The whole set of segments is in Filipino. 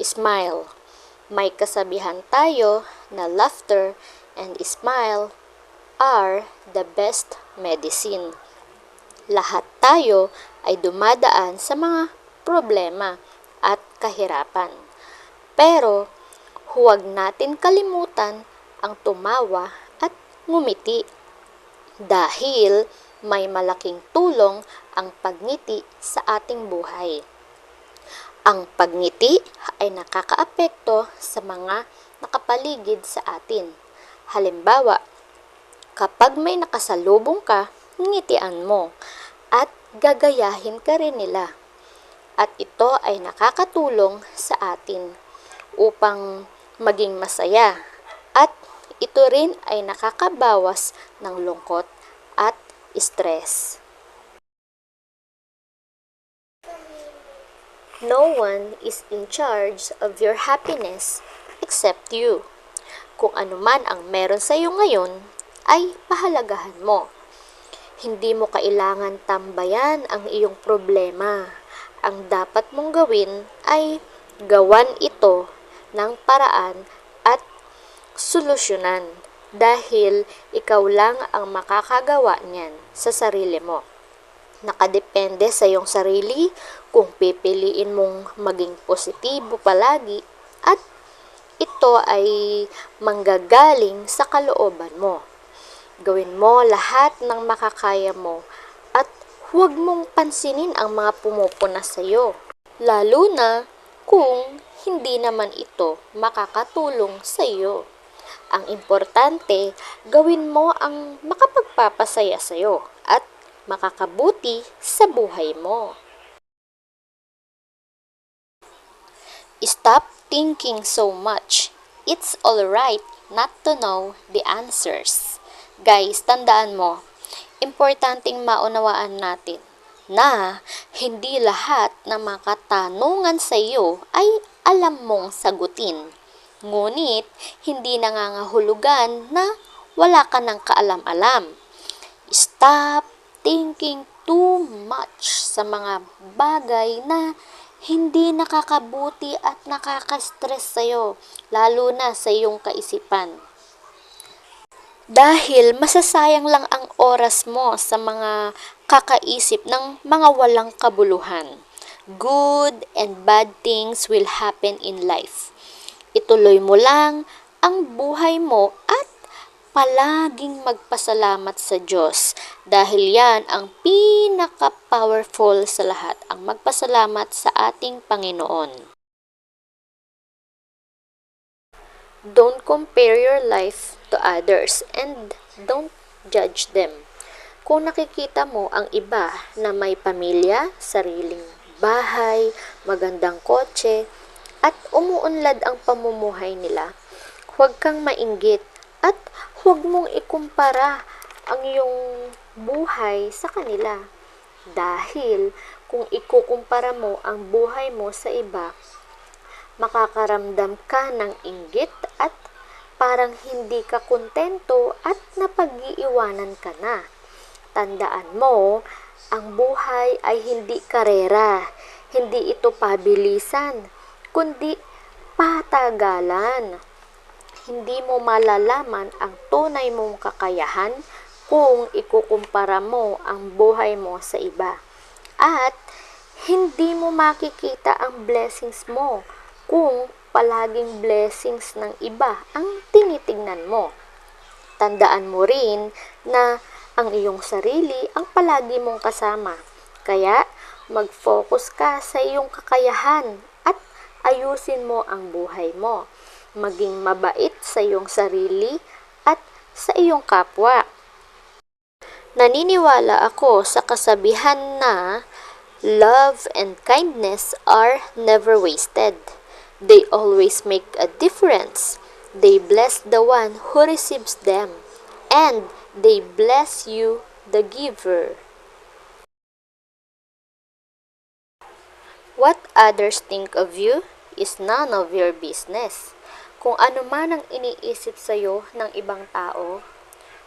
smile. May kasabihan tayo na laughter and smile are the best medicine. Lahat tayo ay dumadaan sa mga problema at kahirapan. Pero huwag natin kalimutan ang tumawa at ngumiti dahil may malaking tulong ang pagngiti sa ating buhay. Ang pagngiti ay nakakaapekto sa mga nakapaligid sa atin. Halimbawa, kapag may nakasalubong ka, ngitian mo at gagayahin ka rin nila. At ito ay nakakatulong sa atin upang maging masaya at ito rin ay nakakabawas ng lungkot at stress. No one is in charge of your happiness except you. Kung ano man ang meron sa iyo ngayon, ay pahalagahan mo. Hindi mo kailangan tambayan ang iyong problema. Ang dapat mong gawin ay gawan ito ng paraan at solusyonan dahil ikaw lang ang makakagawa niyan sa sarili mo. Nakadepende sa iyong sarili kung pipiliin mong maging positibo palagi at ito ay manggagaling sa kalooban mo. Gawin mo lahat ng makakaya mo at huwag mong pansinin ang mga pumupuna sa iyo, lalo na kung hindi naman ito makakatulong sa iyo. Ang importante, gawin mo ang makapagpapasaya sa iyo at makakabuti sa buhay mo. Stop thinking so much. It's alright not to know the answers. Guys, tandaan mo, importanteng maunawaan natin na hindi lahat ng mga katanungan sa iyo ay alam mong sagutin. Ngunit, hindi nangangahulugan na wala ka ng kaalam-alam. Stop thinking too much sa mga bagay na hindi nakakabuti at nakaka-stress sa'yo, lalo na sa iyong kaisipan. Dahil masasayang lang ang oras mo sa mga kakaisip ng mga walang kabuluhan. Good and bad things will happen in life. Ituloy mo lang ang buhay mo at palaging magpasalamat sa Diyos dahil yan ang pinaka-powerful sa lahat, ang magpasalamat sa ating Panginoon. Don't compare your life to others and don't judge them. Kung nakikita mo ang iba na may pamilya, sariling bahay, magandang kotse, at umuunlad ang pamumuhay nila, huwag kang mainggit at huwag mong ikumpara ang iyong buhay sa kanila. Dahil kung ikukumpara mo ang buhay mo sa iba, makakaramdam ka ng inggit at parang hindi ka kontento at napag-iiwanan ka na. Tandaan mo, ang buhay ay hindi karera, hindi ito pabilisan, kundi patagalan. Hindi mo malalaman ang tunay mong kakayahan kung ikukumpara mo ang buhay mo sa iba. At hindi mo makikita ang blessings mo kung palaging blessings ng iba ang tinitingnan mo. Tandaan mo rin na ang iyong sarili ang palagi mong kasama. Kaya mag-focus ka sa iyong kakayahan at ayusin mo ang buhay mo. Maging mabait sa iyong sarili at sa iyong kapwa. Naniniwala ako sa kasabihan na love and kindness are never wasted. They always make a difference. They bless the one who receives them, and they bless you, the giver. What others think of you is none of your business. Kung ano man ang iniisip sa'yo ng ibang tao,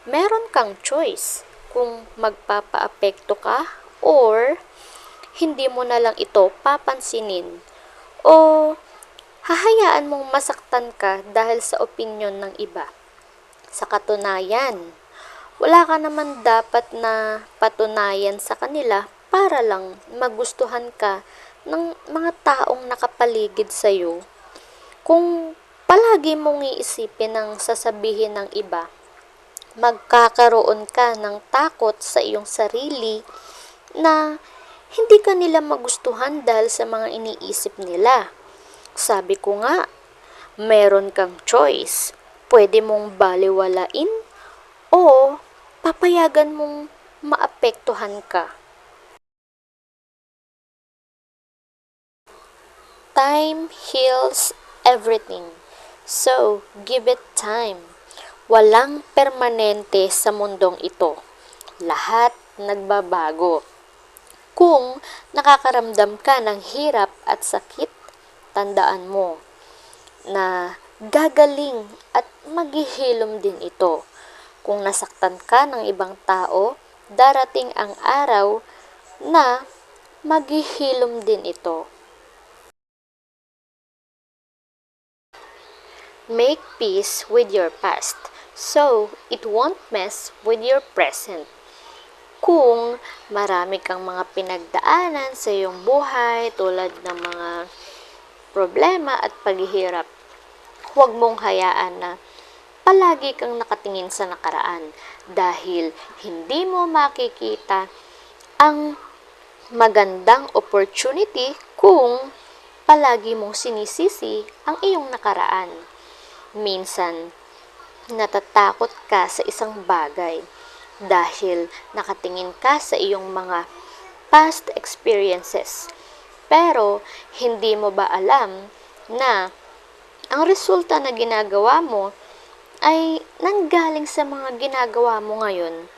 meron kang choice kung magpapaapekto ka or hindi mo na lang ito papansinin o hahayaan mong masaktan ka dahil sa opinyon ng iba. Sa katunayan, wala ka naman dapat na patunayan sa kanila para lang magustuhan ka ng mga taong nakapaligid sa iyo. Kung palagi mong iisipin ang sasabihin ng iba, magkakaroon ka ng takot sa iyong sarili na hindi ka nila magustuhan dahil sa mga iniisip nila. Sabi ko nga, meron kang choice. Pwede mong baliwalain o papayagan mong maapektuhan ka. Time heals everything. So, give it time. Walang permanente sa mundong ito. Lahat nagbabago. Kung nakakaramdam ka ng hirap at sakit, tandaan mo na gagaling at maghihilom din ito. Kung nasaktan ka ng ibang tao, darating ang araw na maghihilom din ito. Make peace with your past so it won't mess with your present. Kung marami kang mga pinagdaanan sa iyong buhay tulad ng mga problema at paghihirap, huwag mong hayaan na palagi kang nakatingin sa nakaraan dahil hindi mo makikita ang magandang opportunity kung palagi mong sinisisi ang iyong nakaraan. Minsan, natatakot ka sa isang bagay dahil nakatingin ka sa iyong mga past experiences. Pero, hindi mo ba alam na ang resulta na ginagawa mo ay nanggaling sa mga ginagawa mo ngayon?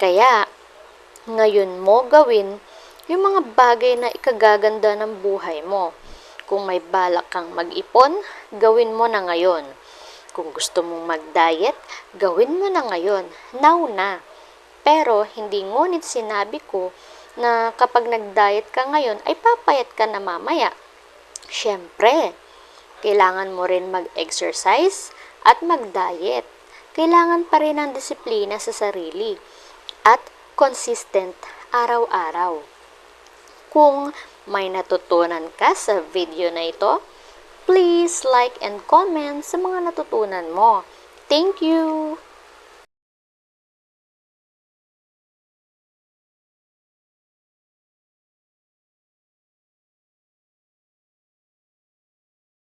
Kaya, ngayon mo gawin yung mga bagay na ikagaganda ng buhay mo. Kung may balak kang mag-ipon, gawin mo na ngayon. Kung gusto mong mag-diet, gawin mo na ngayon. Now na. Pero, hindi ngunit sinabi ko na kapag nag-diet ka ngayon, ay papayat ka na mamaya. Siyempre, kailangan mo rin mag-exercise at mag-diet. Kailangan pa rin ng disiplina sa sarili at consistent araw-araw. Kung may natutunan ka sa video na ito, please like and comment sa mga natutunan mo. Thank you!